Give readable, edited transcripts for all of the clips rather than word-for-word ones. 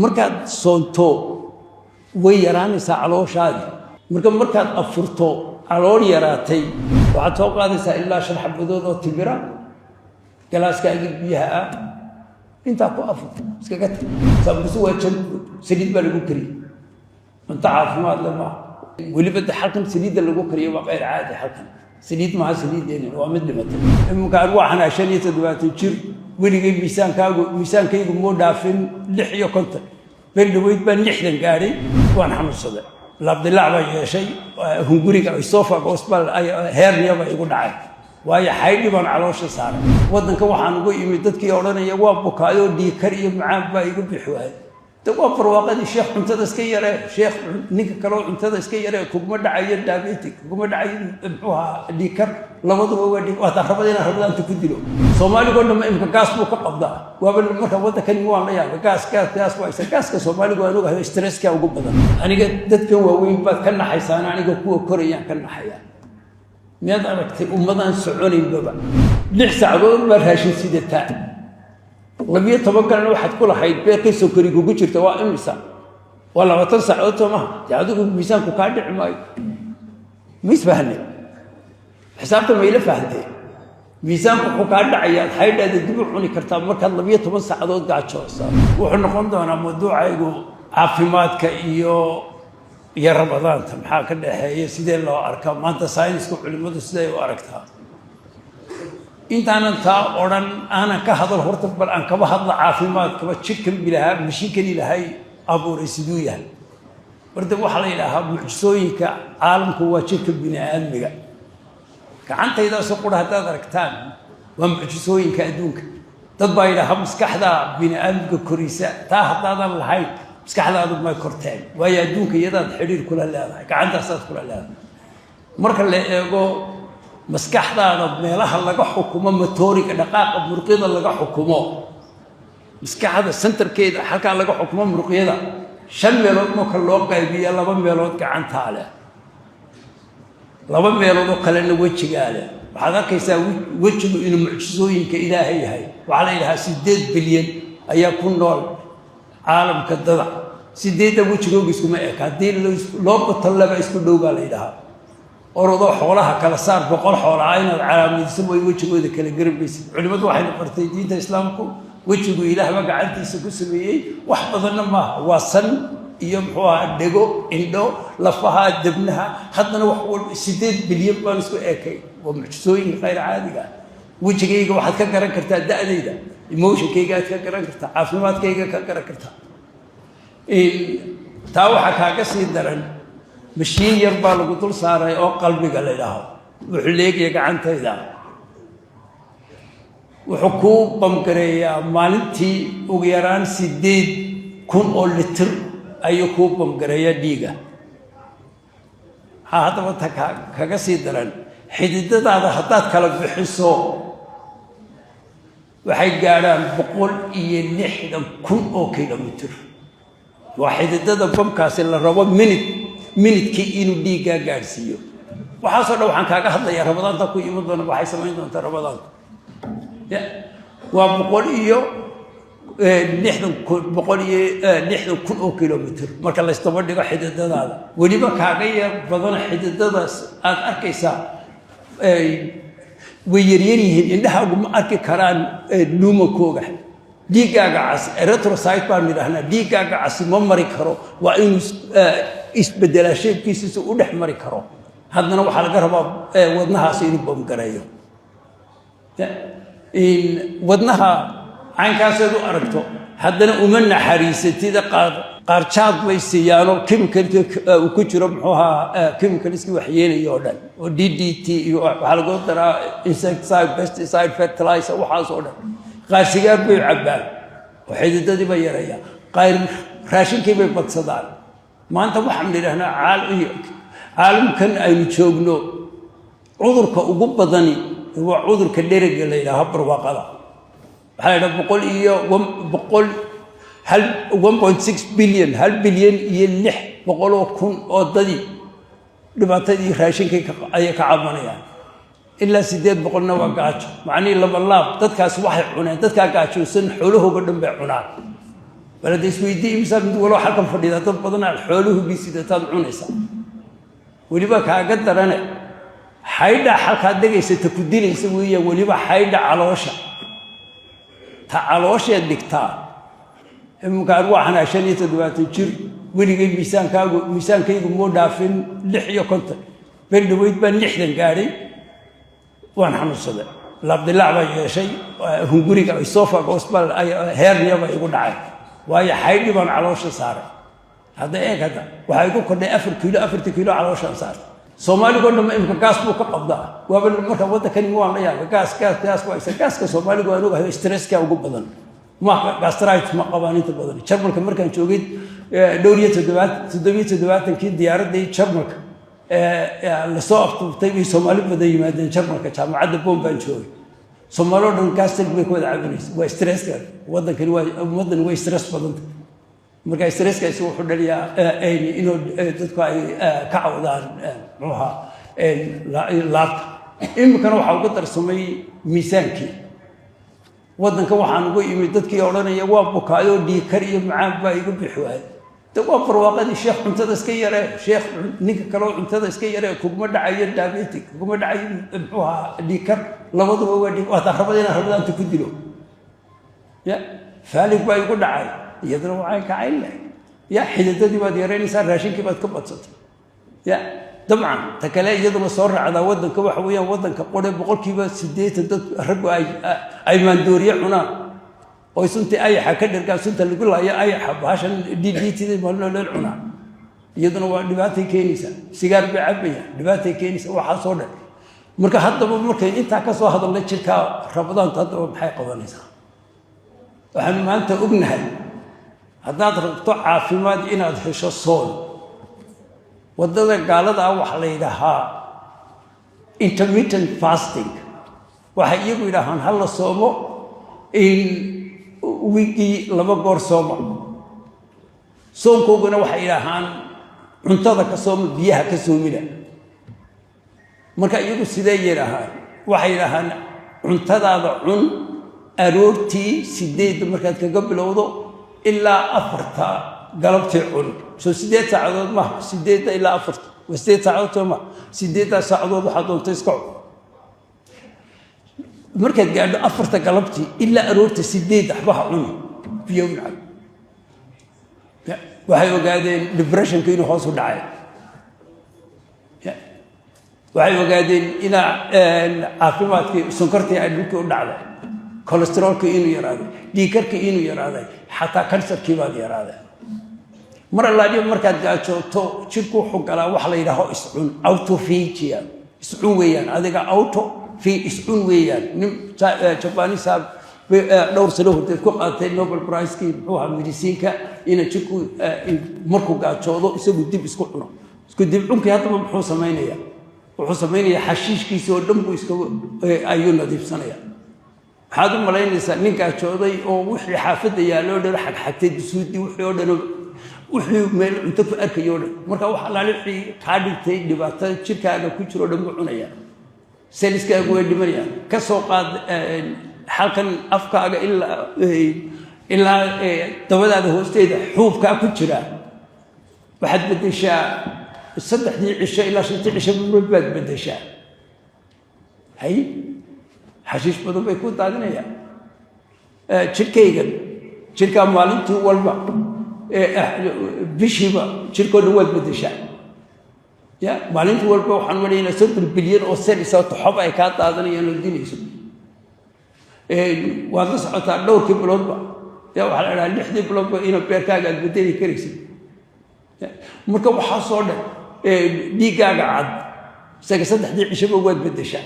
markaad soonto way yaraanaysaa calooshaadi markaad afurto calool yaraatay waxaad soo qaadaysaa ilaa 5 xabadood oo timira galaaskaaga biyaha ah inta ku afur iskaga tag sababtu waa jab saliid baa lagu kariyo inta caafimaad lama waliba halkan saliid lagu kariyo waa qeyr caadi halkan saliid ma saliideen waa mid dhimatay imka waxana 75 jir weligay miisaankaygu moo dhaafin 6 iyo 50 bal dhaweyd baan 60 gaaray waan xanuunsaday labdilaa baa yeeshay hunguriga soofa hospital hernia baa igu dhacay waayo xaydhi baan caloosha saaray wadanka waxaan ugu imid dadkii oranaya waa bukaayo dhiikar iyo macaan baa igu bixiyay waa barwaaqadii sheekh cuntada iska yare sheekh ninka kale cuntada iska yare kuma dhacayo diabetic kuma dhacayo muxuha dhiikar labaduba waa rabadina rabadaanta ku dilo Soomaaliga dhamma imka gaas buu ka qabdaa waaba marka wadankan waan la yaabay gaas waa gaaska Soomaaliga waa ugu stresska ugu badan aniga dadkan waaweyn baad ka naxaysaan aniga kuwa korayaan ka naxaya miyaad aragtay ummadan soconayn baba 6 saacadood baa raashin sidataa labiyo tobankan waxaad ku lahayd beeqay sokori kugu jirta waa imisa wala 20 saacadood ma adigu miisaanku ka dhici maayo misbaahne xisaabta ma ila faahantay miisaanku ku ka dhacaya haydada dib u cuni kartaa marka 12 saacadood gaajoosa wuxuu noqon doonaa mawduucaygu caafimaadka iyo Ramadaanta maxaa ka dhaxeeya sidee loo arkaa maanta saynisku culimadu sidee u aragtaa intaan taa oran ana ka hadal horta bal aan ka hadla caafimaadka jidhkan bilaha mishiinkan ilaahay abuuray sidoo yahay warda waxa la ilaaha mucjisooyinka caalamku waa jidhka bini'aadmiga gacantayda soo qura hadaad aragtaan waa mucjisooyinka adduunka dad baa ilaaha maskaxda bini'aadmiga korisa taa hadaadan lahayn maskaxdaadu ma korteen waayo adduunka iyadaad xiriir kula leedahay gacantaasaad kula leedahay marka la eego maskaxdaada meelaha laga xukumo motoriga dhaqaaqa muruqyada laga xukumo maskaxda centerkeeda halka laga xukumo muruqyada 5 meelood marka loo qaybiyo 2 meelood gacanta leh 2 meelood oo kale wajiga leh waxaad arkaysaa wajigu inuu mucjisooyinka ilaahay yahay waxa la ilaahay 8 bilyan ayaa ku nool caalamka dada 8 wajigooga isku ma eka hadii loo batalaba isku dhow baa la ilaahay orado xoolaha kala saar 100 xoolaha inaad calaamadiso way wajigooda kala garbaysid culimadu waxay bartay diinta islaamku wajigu ilaahay gacantiisa ku sameeyay wax badan ma waa san iyo muxuu dhego indho lafaha dibnaha hadana wax walba 8 bilyan baan isku eekay waa mucjisooyin qeyr caadiga wajigayga waxaad ka garan kartaa da'dayda emotionkayga aad ka garan kartaa caafimaadkayga ka garan kartaa taa waxa kaaga sii daran mashiin yar baa lagu dul saaray oo qalbiga la ilaaho wuxuu leeyahay gacantayda wuxuu ku bamgareeyaa maalintii ugu yaraan 8,000 oo litir ayuu ku bamgareeyaa dhiiga haddaba kaga sii daran xididadaada haddaad kala bixiso waxay gaaraan 160,000 oo kiiloomitir waa xididada bamkaasi la rabo minidkii inuu dhiiga gaarsiiyo waxa soo dhaw waxaan kaaga hadlayaa Ramadaanta ku iman doona waxay sameyn doontaa Ramadaanta waa 160,000 oo kiiloomitir marka la istaba dhigo xididadaada waliba kaaga yar badan xididadaas aad arkaysaa way yaryihiin indhahaagu ma arki karaan luumakooga dhiigaaga cas erythrocyte baan nidhahnaa dhiigaaga cas ma mari karo waa inuu isbedelaa sheebkiisa u dhex mari karo haddana waxaa laga rabaa wadnahaas inuu bamgareeyo wadnaha caynkaasad u aragto haddana uma naxariisatida qaarjaad bay siiyaanoo chemicalka uu ku jiro muxuuha chemicalski waxyeelaya oo dhan oo DDT iyo waxaa lagu daraa insecticide pesticide fertilizer waxaas oo dhan qaar sigaar bay cabaan oo xididadii bay yarayaan qaar raashinkii bay badsadaan maanta waxaan nidhahnaa caalamkan aynu joogno cudurka ugu badani waa cudurka dherega la yidhaaho barwaaqada waxaa la yidhaha 1.6 bilyan 1 bilyan iyo 600,000 oo dadii dhibaatadii raashinkii ayay ka cabanayaan ilaa 800 waa gaajo macnii laba laab dadkaas waxay cuneen dadka gaajoosan xoolahooga dhan bay cunaan بلد إسويدي مثلا ولو حكم فرديدا تبضنا الحوله بيسيد تدعونيسا وليبا كقدر أنا حيدا حق هذا ستكدين يسويه وليبا حيدا علوشة تعالوشة الدكتور هم كانوا واحد عشان يتدوات الجر ولي ميسان كيجو مو دافن لحية كنت بين دويت بين لحدن قاري وانا حنصدق لابد الله بيجي شيء هنقولي كيسوفا قصبال هيرنيا بيقول عاد وهي حيدي بان علوشة صار هذا إيه كذا وهيقول كنا 4 كيلو علوشة صار Somali ko naman gas mo kapagda. Wabal makawada kaniwa na yan. Gas ka Somali ko ano ka stress ka ugu badan. Ma gastritis ma qaban inta badan. Charmalka markaan joogid dhowriyada todobaatankii diyaaradii Charmalka la soo aftay Somali badan yimaadeen Charmalka jaamacadda Bonn baan joogay. Somali oo dhan gastric bay ku wada cabanaysa. Waa stress ka wadan way stress badan. marka stresska isoo wuxuu dhaliyaa inuu dadku ay ka cawdaan ruuxa laabta imkana waxa ugu darsamay miisaankii wadanka waxaan ugu yimid dadkii oranaya waa bukaayo dhiikar iyo macaan baa igu bixwaay waa barwaaqadii sheekh cuntada iska yare sheekh ninka kale cuntada iska yare kuma dhacayo diabetic kuma dhacayo ruuxa dhiikar labaduba waa rabadina rabadanta ku dilo ya faalig baa igu dhacay يدرو معاك عيلة يا حددتي بعد يراني صار راشين كيف تكبت يا طبعا تكلا يدرو صار على ودن كبح ويا ودن كقول بقول كيف سديت الرب أي مندورية هنا ويسنت أي حكر كان سنت اللي يقول أي حب عشان دي تدي مالنا للعنا يدرو دباتي كنيسة سيجار بعبية دباتي كنيسة وحصل مركا حتى مركا أنت كسر هذا اللي تشكا رمضان تطلب بحق ونيسة وحنا ما أنت ابنها haddaad rabto caafimaad inaad hesho sool wadada gaalada waxa la yiraahdaa intermittent fasting waxa iyagu yiraahdaan hal la soomo in wigi laba goor soomo soomkooguna waxa yiraahdaan cuntada ka soomo biyaha ka soomida marka iyagu sidee yiraahdaan waxa yiraahdaan cuntadaada cun aroortii 8 markaad kaga bilowdo إلا أفرتا قلبت عن سو سديت ساعات ما سديت إلا أفرت وسديت ساعات ما سديت ساعات وحدون تسكع مركز قاعد أفرتا قلبتي إلا أروت سديت أحبها عن في يوم العام وهاي قاعدين ديبريشن كينو خاص ودعاية وهاي قاعدين إلى عافيمات كي سكرتي عندك ودعاية كوليسترول كينو يراده ديكر كينو يراده حتى كانسر كيباد يراده مر الله دي مركز جاء تو شركو حق على وحلا يراهو اسعون اوتو فيجيا اسعون ويان اديك اوتو في اسعون ويان جاباني صاحب دور سنه ku qaatay Nobel Prize kii wuxuu mediciinka in shirku markuu gaajoodo isagu dib isku cuno isku dib cunki hadda wuxuu sameeyaa xashiishkiisa oo dhanbu isku ayuu nadiifsanaya هذا ملاين إنسان نيجا شوذي أو وحي حافظ يالو ده حق حتى دسودي وحي وده وحي مل أنت في أركيون مركا وحلا لحي كادي تي دبعت شركة هذا كوتشر وده معنايا سيلس كأقوى دمريا كسوق حالكن أفكار إلا تودا هذا هو استيد حوف كأكوتشرا واحد بدي شاء الصدق دي عشاء إلا شنتي عشاء من البلد بدي شاء هاي حشيش بدو بيكون تاجنيا شركة مالين تو والبا بيشيبا شركة دوال بدشة يا مالين تو والبا وحنولينا سنت البليون أو سنة سوت حبا يكاد تاجنيا نوديني سو وهذا ساعات دور كبلوبا يا وحلا لحدي بلوبا إنه بيركاج بديني كريسي مركب حصول دي قاعد سكسد حدي عشبة واد بدشة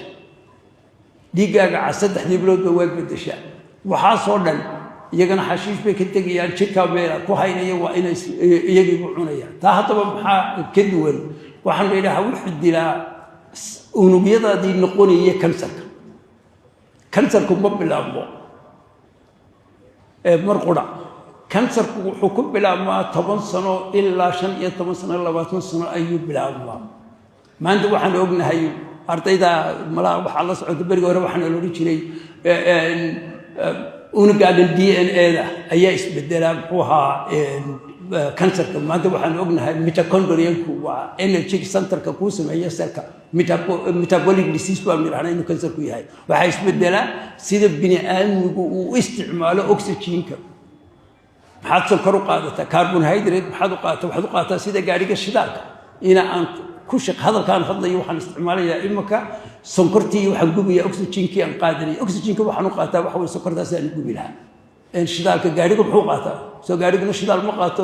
ديجاج عسد حدي بلود بواد بدشة وحاصلا يجنا حشيش بكتجيان شكا بيرا كوهينيا وإن يجي بعونيا تهطب بحا كدول وحن بينها وحد لا ونبيضا دي نقوني كنسر كم بالأمو مرقودا كنسر حكم بالأمو 8 سنة إلا شن 8 سنة إلا 20 سنة أيوب بالأمو ما عنده وحن أبن هيو أرتيدا ملا وحلا صعود برجع وروحنا لوري شيء unugaadhan DNA da ayaa isbedelaa muxuu ahaa kansarka maanta waxaan ognahay mitochondrianku waa energy centerka kuu sameeya selka metabolic disease baa midhahnaa inuu kansarku yahay waxaa isbedelaa sida bini aadmigu uu isticmaalo oxygenka maxaad sonkor u qaadataa carbohydrate maxaad u qaadataa waxaad u qaadataa sida gaadhiga shidaalka ina aan ku shaq hadalkaan hadlayo waxaan isticmaalayaa imaka sonkortii waxaan gubayaa oxygenkii aan qaadanay oxygenka waxaan u qaataa waxa way sonkortaas aan gubi lahaa shidaalka gaadhiga muxuu qaataa soo gaadhiguna shidaal ma qaato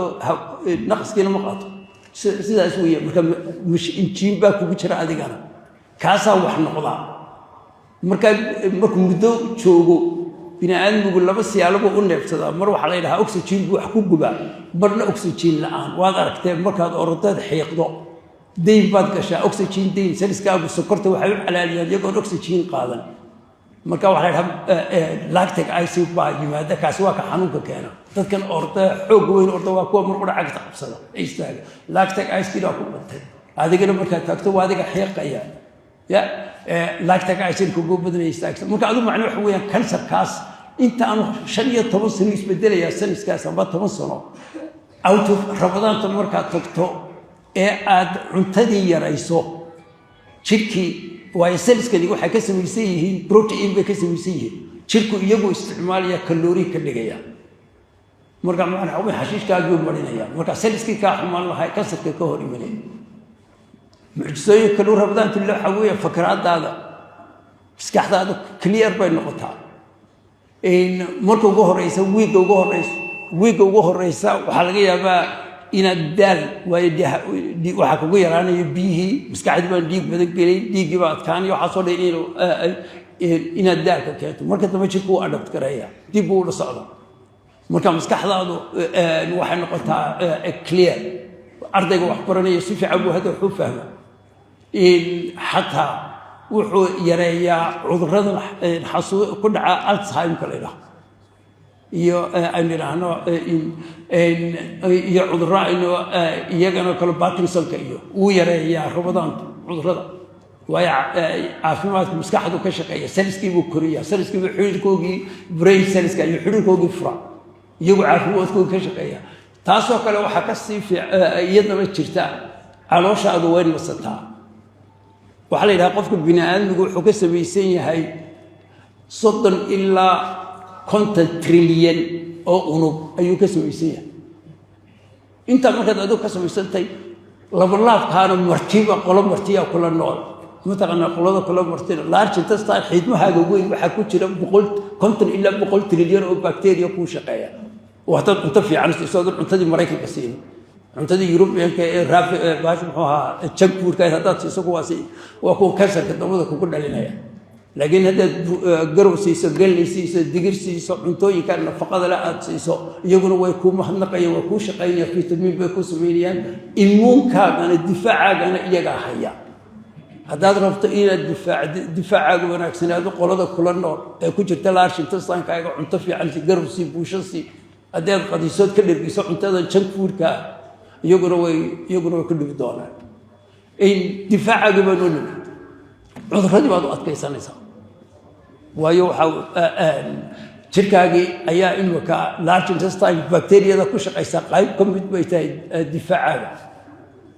naqaskiina ma qaato sidaas weeye marka injiin baa kugu jira adigana kaasaa wax noqdaa markuu muddo joogo bini aadmigu laba siyaaloba u neebsadaa mar waxaa la yidhahaa oxygen buu wax ku gubaa marna oxygen la'aan waad aragtee markaad orodeed xiiqdo dayn baad gashaa oxygen dayn saliskaagu sokorta waxay u xalaaliyaan iyagoon oxygen qaadan marka waxaa la yidhahaa lactic acid baa yimaada kaasi waa ka xanuunka keena dadkan orda xoog weyn orda waa kuwa mar qura cagta qabsada ay istaaga lactic acid baa ku dhintay adigana markaad taagto waa adiga xiiqaya ya lactic acid kugu badanay istaagta marka adu macna waxa weeyaan kansarkaas inta aan 15 sano isbedelaya saniskaas amba 10 sano out of rabadaanta markaad tagto ee aad cuntadii yarayso jirkii waayo saliskani waxay ka samaysan yihiin protein bay ka samaysan yihiin jirku iyagu isticmaalaya kaloori ka dhigaya marka macnaha way xashiishkaagii marinaya marka saliskii ka xumaan lahay kansarka ka hor imanaya mucjisooyin kale rabadaantu la xaweeya fikradaada maskaxdaada clear bay noqotaa marka ugu horeysa wiiga ugu horeysa waxaa laga yaabaa inaad daal waayo waxaa kugu yaraanayo biyihii maskaxdii baan dhiig badan gelay dhiiggii baa adkaanaya waxaa soo dhay inaad daalka keento marka dambe jirku u adapt gareeya dib buu ula socda marka maskaxdaadu waxay noqotaa clear ardayga wax baranaya si fiican buu hadda wuxuu fahmaa xataa wuxuu yareeyaa cudurradan ku dhaca alzheimerka la yidhaahdo iyo aynu idhaahno iyo cudurro aynu iyagana kale Parkinsonka iyo uu yareeyaa rabadaanta cudurrada waayo caafimaadka maskaxdu ka shaqeeya saliskii buu koriyaa saliskii buu xiriirkoogii brain saliska iyo xiriirkoogii fura iyagu caafimaadkooda ka shaqeeya taasoo kale waxaa ka sii iyadaba jirta calooshaadu way nasataa waxaa la yidhaha qofka bini aadmigu wuxuu ka samaysan yahay 30 ilaa 50 trilyan oo unug ayuu ka samaysan yahay inta markaad adigu ka samaysantay laba laabkaana martiba qolo martiya kula nool mataqana qolada kula martina large intestine xidmahaaga weyn waxa ku jira 50 ilaa 100 trilyan oo bacteria ku shaqeeya waxaad cunto fiican isoo cuntadii Mareykanka siin cuntadii Yurubiyanka ee raafi baash muxuu ahaa jabkuurka haddaad siiso kuwaasi waa kuwa kansarka dabada kugu dhalinaya laakiin haddaad garow siiso galley siiso digir siiso cuntooyinka nafaqada la aad siiso iyaguna way ku mahadnaqayaan waa ku shaqeynayaan fitamiin bay ku sameeyaan immuunkaagana difaacaaga iyaga haya haddaad rabto inaad difaacaaga wanaagsanaado qolada kula nool ee ku jirta large intestine-kaaga cunto fiican si garow si buusho si haddaad qadiisood ka dhergiso cuntada junk foodka iyaguna way ku dhibi doonaan difaacaaga baa noo nimi cudurradii baad u adkaysanaysaa waayo waxaa jirkaagii ayaa imika large intestine bacteriyada ku shaqaysa qayb ka mid bay tahay difaacaaga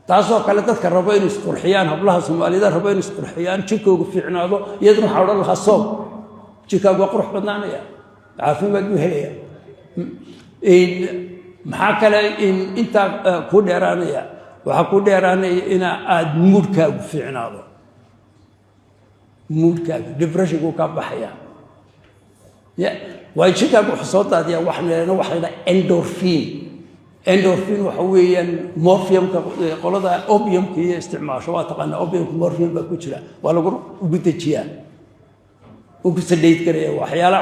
taasoo kale dadka rabo inay isqurxiyaan hablaha Soomaalida rabo inay isqurxiyaan jirkooga fiicnaado iyaduna waxa odhan lahaa soom jirkaagu waa qurux badnaanaya caafimaad buu helaya maxaa kale inta ku dheeraanaya waxaa ku dheeraanaya in aad moodkaagu fiicnaado moodkaagu depressionku ka baxaya waa jirkaagu wuxuu soo daadiyaa wax la endorphin waxa weeyaan morphiumka qolada opiumka iyo isticmaasho waa taqaanaa opiumka morphium baa ku jira waa lagu ugu dejiyaa ugu saddeyd gareeya waxyaala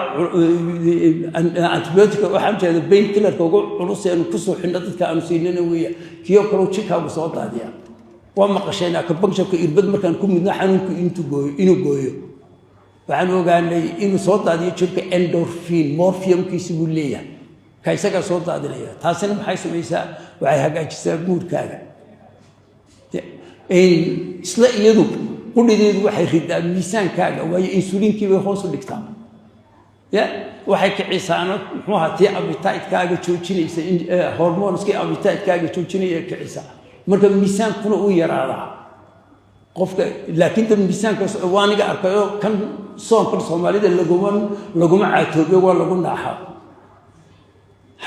antibiotica waxaan jeedaa pain killerka ugu culus ee ku soo xidhna dadka aanu siinana weeya kiyo kale jirkaagu soo daadiyaa waa maqashayna kabagshabka irbad markaan ku midna xanuunku inuu gooyo waxaan ogaanay inuu soo daadiyo jirka endorphin morphiumkiisa buu leeyahay ka isaga soo daadinaya taasina maxay samaysaa waxay hagaajisaa moodkaaga isla iyadu qudhideedu waxay ridaa miisaankaaga waayo insuliinkii bay hoos u dhigtaa waxay kicisaano muxuu ahaa tii appetite-kaaga joojinaysa hormoneski appetite-kaaga joojinaya kicisa marka miisaankuna uu yaraadaa qofka laakiin tan miisaanka waaniga arkayo kan soonka Soomaalida laguma caatoobe waa lagu naaxaa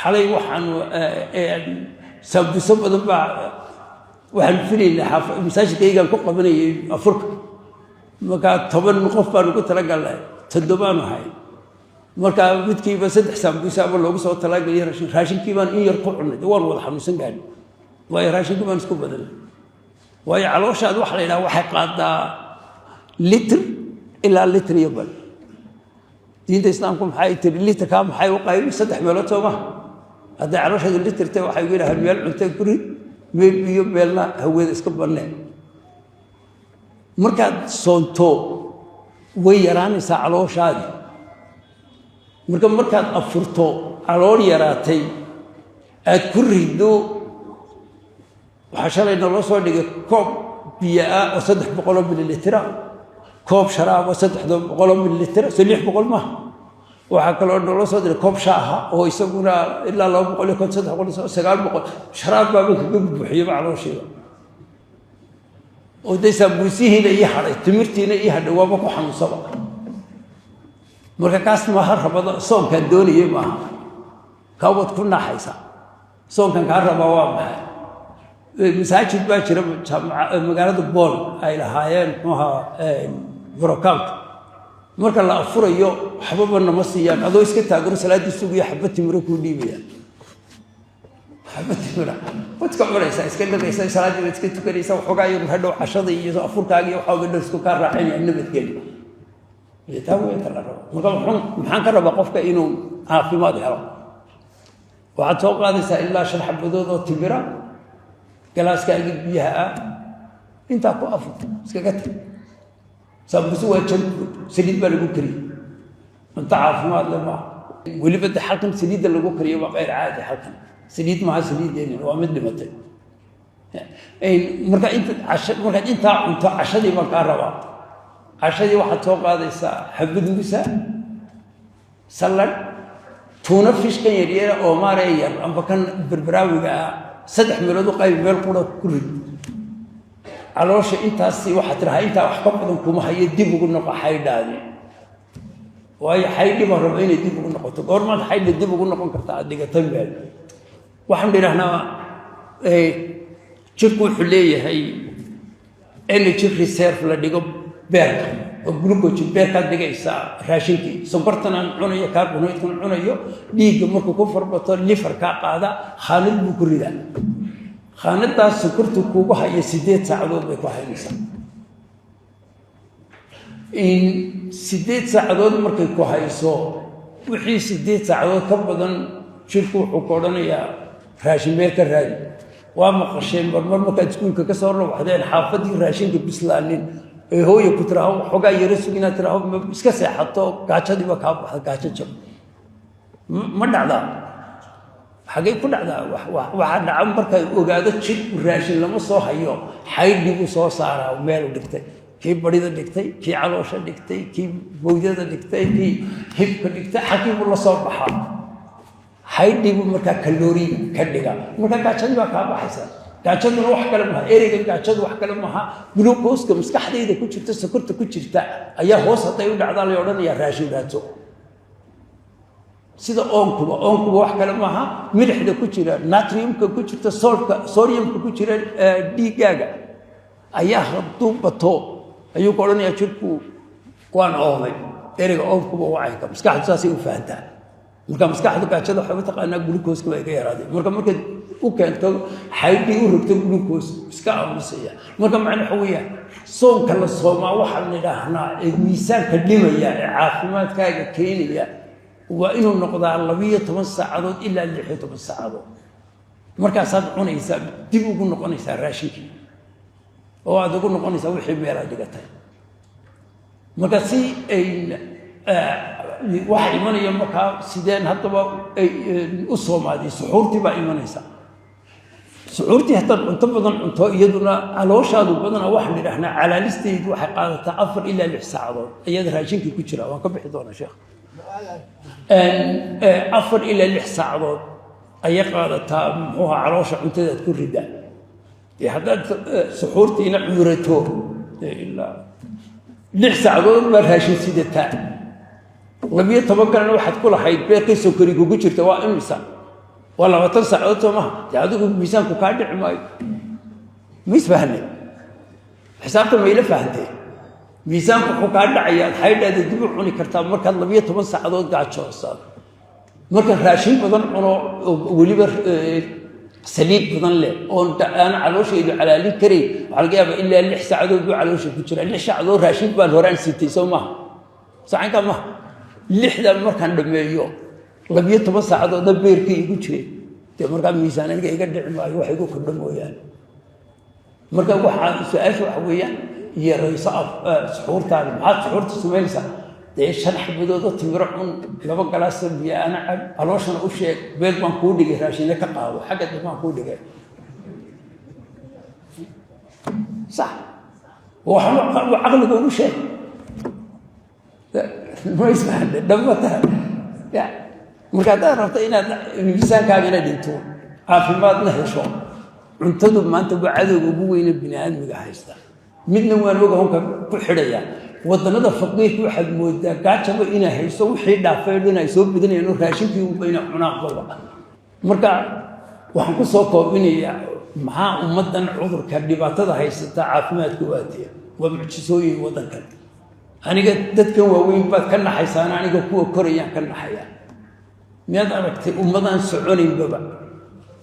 xalay waxaan sabbiso badan baa waxaan filaynaa masaajidkayga ku qabanayay afurka marka 10 qof baan ugu talagalay 7 baan ahay marka midkiiba 3 sambusa ama loogu soo talagalay raashinkii baan in yar ku cunay waan wada xanuunsan gaadhay way raashinkii baan isku badanay way calooshaad wax la yiraahdo waxay qaadaa litr ilaa litr iyo bal diinta islaamku maxay tiri litr ka maxay u qayb 3 meelood soo ma hadda calooshaad litrta waxay u yiraahdaan meel cunto guri meel biyo meelna hawada iska banaan markaad soonto way yaraanaysaa calooshaadi markaad afurto calool yaraatay aad ku rido waxa shalay noo soo dhigay koob biyo ah oo 300 mililitr koob sharaab oo 300 mililitr 600 ma waxa kale oo noo soo dhigay koob shaaha oo isaguna ilaa 200 900 sharaab baa ka buuxiyo calooshiisa oo daysa buusihiina iyo haray timirtiina iyo hadhow waaba ku xanuunsaba marka kaas ma rabada soonka dooniyay ma kaawad ku naxaysa soonkan ka rabaa waa maxay masaajid baa jira magaalada Bool ay lahaayeen maxaa broadcast marka la afurayo xababa nama siiyaan adoo iska taagan salaadii suugiyo xabad timiro ku dhiibaya xabad timiro wadka maraysa iska dhagaysa salaadii iska tukanaysa waxoogaa yar hadhow cashada iyo afurkaaga iyo waxa uu isku ka raacinaya nabadgelyo maxaan ka rabaa qofka inuu caafimaad helo waxaad soo qaadaysaa ilaa 5 xabadood oo timira galaaskaaga biyaha inta ku afur iskaga tag sababtu waa saliid baa lagu kariyay inta caafimaad lama waliba halkan saliid lagu kariyo waa qeyr caadi halkan saliid ma saliideen waa mid dhimatay marka inta cunto cashadii ma ka rabaa cashadii waxaad soo qaadaysaa xabad musa salad tuna fish kan yar oo maareeyay amba kan berberaawiga 3 meelood qayb meel qura ku rid caloosha intaasi waxa tirahay inta wax ka badan kuma hayo dib ugu noqo xaydhaadi way xaydhi ma rabo inay dib ugu noqoto goormaad xaydhi dib ugu noqon kartaa dhigatan meel waxaan dhirahnaa jirku wuxuu leeyahay energy reserve la dhigo beerka oo glucose beerka dhigaysa raashinkii sonkortan aan cunayo carbohydrate cunayo dhiigga markuu ku farbato liver ka qaada khalid buu ku ridaa khanadaas sonkortu kugu hayo 8 saacadood bay ku haysaa in 8 saacadood markay ku hayso wixii 8 saacadood ka badan jirku wuxuu koodhanayaa raashin beerka raadi waa maqasheen marka iskuulka ka soo rawaxdeen xaafadii raashinka bislaanin hooyo ku tiraahdo xogaa yar sugina tiraahdo iska seexato gaajadiiba ka baxda gaajo jab ma dhacdaa xagee ku dhacdaa waxa dhacan marka ogaado jid raashin lama soo hayo xaydhigu soo saaraa meel u dhigtay kii barida dhigtay kii caloosha dhigtay kii bowdada dhigtay kii hibka dhigtay xaqiiqo la soo baxaa xaydhigu marka kaloori ka dhiga marka gaajadiiba ka baxaysa gaajadu wax kale ma ereyga gaajadu wax kale ma glucose maskaxdayda ku jirta sokorta ku jirta ayaa hoos haday u dhacdaa la odhanayaa raashin raato sida oonkuba wax kale ma milixda ku jira natriumka ku jirta sodiumka ku jira dhiigaaga ayaa haduu bato ayuu ku odhanayaa jirku waan oomay ereyga oonkuba wacayka maskaxdu saasay u fahantaa marka maskaxdu gaajada waxa taqaanaa glucose way ka yaraaday marka u keento xaydhi u rogto glucose iska aamusaya marka macna waxa weeyaan soonka la soomaa waxa la yiraahnaa miisaanka dhimaya caafimaadkaaga keenaya waa inuu noqdaa 12 saacadood ilaa 16 saacadood markaas aad cunaysaa dib ugu noqonaysaa raashinkii oo aad ugu noqonaysaa wixii meel aad dhigatay marka si ay waxa imanaya marka sideen hadaba u soomaadii suxuurtii baa imanaysa suxuurtii hatta cunto badan cunto iyaduna calooshaadu badan wax lidhahnaa calaalisteedu waxay qaadataa 4 ilaa 6 saacadood iyada raashinkii ku jira waan ka bixi doonaa sheekh أفر إلى لحساعدود أي قادتها هو عروش عنتها تكون رداء يحدد سحورتي نعورته إلا لحساعدود مرهاش سيدتها لبيه تبقى أنا واحد كل حيد بيركي سكري كوجر توا إنسان ولا ما تنسى عودته ما تعودك ميزان كقاعد عماي ميز فهني حسابته ما يلف فهنتي ميزان كقاعد عيال حيد هذا دبر عني كرتاب مركز لبيه تبص عدود قاعد شو صار مركز راشين بدن أنا وليبر سليب بدن له أنا على شيء على لي كري على جاب إلا اللي حسعدود على شيء كتير اللي حسعدود راشين بالهوران ستي سوما ساعين كم لحدا مركز دميو لبيه تبص عدود دبير كي كتير مركز ميزان اللي يقدر معي واحد يقول كلهم وياه مركز واحد سؤال وحويان هي رئيس سحور تاني ما سحور تسميلسا ليش أنا حبيت تمرحون لما قلاص بيا أنا علوش أنا أشيء بيت ما كودي راشين لك قاوة حاجة ما كودي صح وعقل يقول شيء ما يسمع دمته يعني مركز ربطينا الميزان كامل دينتون عافيمات نهشون عنتدب ما أنت بعدو أبوين ابن آدم جاهزة من وين وجههم كحرية وضنا فقيه واحد مودة قاعد شبه إنا هيسوي حيد عفيرنا يسوي بدنا إنه راشين في بين عناق مركز وحنكون سوق بيني مع أمدن عذر كدبات هذا هيستا عافيمات قواتية ومعجزوي وضنا أنا قد دتك وين بعد كنا حيسان أنا قد قوة كوريا كنا حيا ماذا ركت أمدن سعوني بابا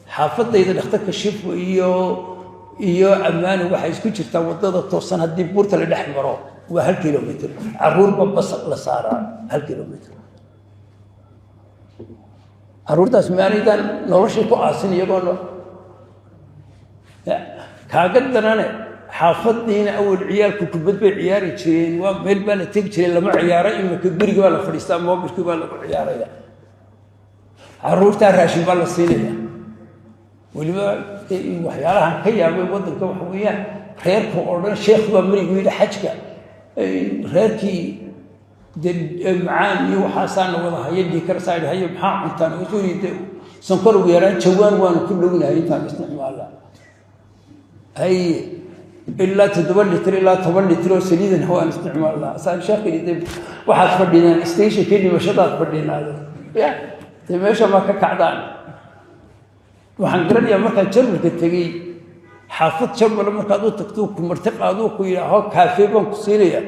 حافظت إذا اختك الشيف إيو أمان وحيس كل شيء توضد توصل هدي بورت للأحمر وهالكيلومتر عرور ببص لصارا هالكيلومتر عرور ده سمعني ده نورش يكو آسن يقولوا كاقد أنا حافظت هنا أول عيال كتبت بعياري تشين ومن بلا تيجي لما عياري إما كبير ولا فريستان ما بيش ولا عياري ده عرور تراشي بلا الصينية ولما وحيالها كيا بودن كوحويان خيرك أوردن شيخ بمري ويدا حجك خيركي معاني وحسن والله يدي كرسائل هي محا أنتان وزوري سنكر ويران شوان وان كلنا أنتان استعمال هي إلا تدور لتر إلا تدور لتر سليدا هو استعمال الله صار شيخ يدي واحد فردينا استيش كني وشطات فردينا هذا يا تمشى ما كعدان waxaan garanayaa markaan jarmalka tagay xaafad jarmal markaad u tagto ku martiqaado ku yiraahdo kaafe baan ku siinaya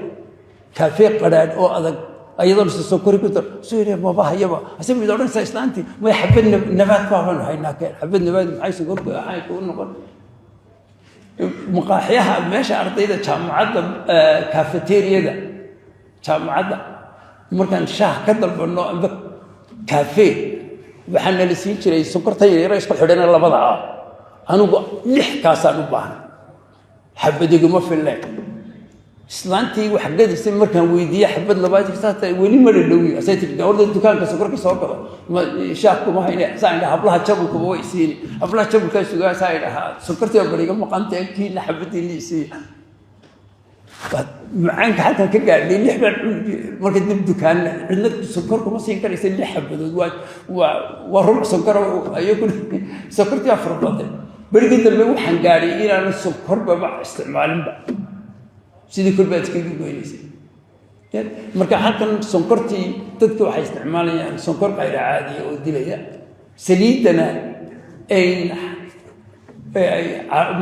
kaafe qaraad oo adag ayadoo soo kori ku tar soo ma bahayaba asii mid oran islaanti ma xabad nabaad baan haynaa ka xabad nabaad maxay soo gorku ahay ku noqon maqaaxiyaha meesha ardayda jaamacadda kafeteriyada jaamacadda markaan shaah ka dalbano kaafe waxaan la siin jiray sonkorta yar isku xidhana labada anugu lix kaasaan u baahnay xabadigu ma filay islaantii wax gadisay markaan weydiiyay xabad labaad jirtaa weli ma dhawii asay tii gawrda dukaanka sonkorka soo gado ma shaaqku ma hayne saan hablaha jabulku way siin hablaha jabulka sugaa saay dhahaa sonkorta bariga maqantay kii la xabadii liisii معانك حتى كقال لي لحبة مركز الدكان عندك سكر كم سين كان يصير لحبة وربع سكر يأكل سكر تيافر بطل برجع تلبيه حنجاري إلى أن السكر ببع استعمال بع سيدي كل بيت كذي كويسين مركز حتى سكرتي تذكر حي استعمال يعني سكر غير عادي أو دليل سليتنا أين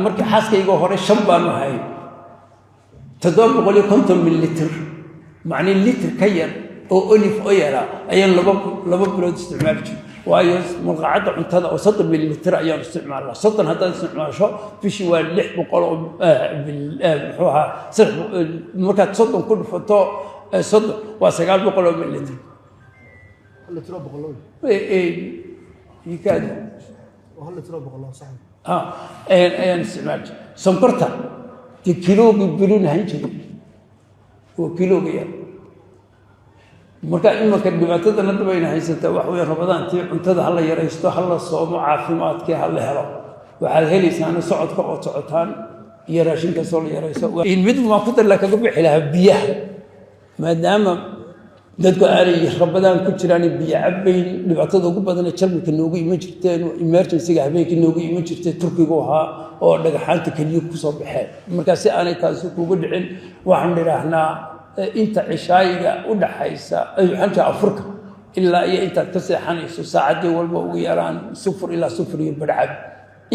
مركز حاسك يقول هذا شمبان وهاي تدور بقولي كنتم من لتر معني اللتر كير أو ألف أيرا أيان لبب بلود استعمال وأيز مقعد عنتها أو صدر من لتر أيان استعمال صدر هذا استعمال شو في شيء واللح بقولوا بالحوها صدر مركز صدر كل فتاة صدر وسجال بقولوا من لتر اللتر بقولوا إيه يكاد وهاللتر بقولوا صحيح أيان استعمال سمكرتها كيلو بيقولون هنجي وكيلو غير مركا إما كدبعتها ندبين هيسته وحوي رمضان تي عنتها هلا يريستو هلا الصوم عافيمات كي هلا هلا وعلى هلي سنة صعد كأو صعدان يراشين كسول يريستو إن مد ما قدر لك قبل حلها بيه ما دام dadku aanay rabadaan ku jiraan biyo cabayn dhibaatada ugu badan ee jarmalka noogu iman jirteen emergency-ga habeenkii noogu iman jirtay turkigu ahaa oo dhagaxaanta keliya ku soo baxeen markaa si aanay taasi kuugu dhicin waxaan idhaahnaa inta cishaayiga u dhaxaysa xanta afurka ilaa iyo intaad ka seexanayso saacadii walba ugu yaraan 0 ilaa 0 iyo badhcab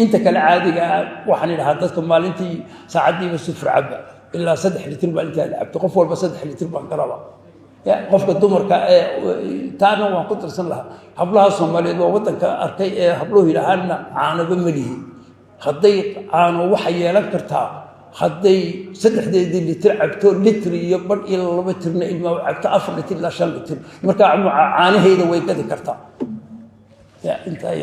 inta kale caadiga waxaan idhahaa dadka maalintii saacadiiba 0 caba ilaa 3 litir baa intaa cabto qof walba 3 litir baan garaba qofka dumarka taana waan ku tirsan lahaa hablaha Soomaaliyeed oo wadanka arkay ee habluhu yiraahana caanaba malihi haday caano waxa yeelan kartaa haday 3 litir cabto litir iyo badh iyo 2 litirna ilma cabto 4 litir ilaa 5 litir marka caanaheeda way gadi kartaa inta ay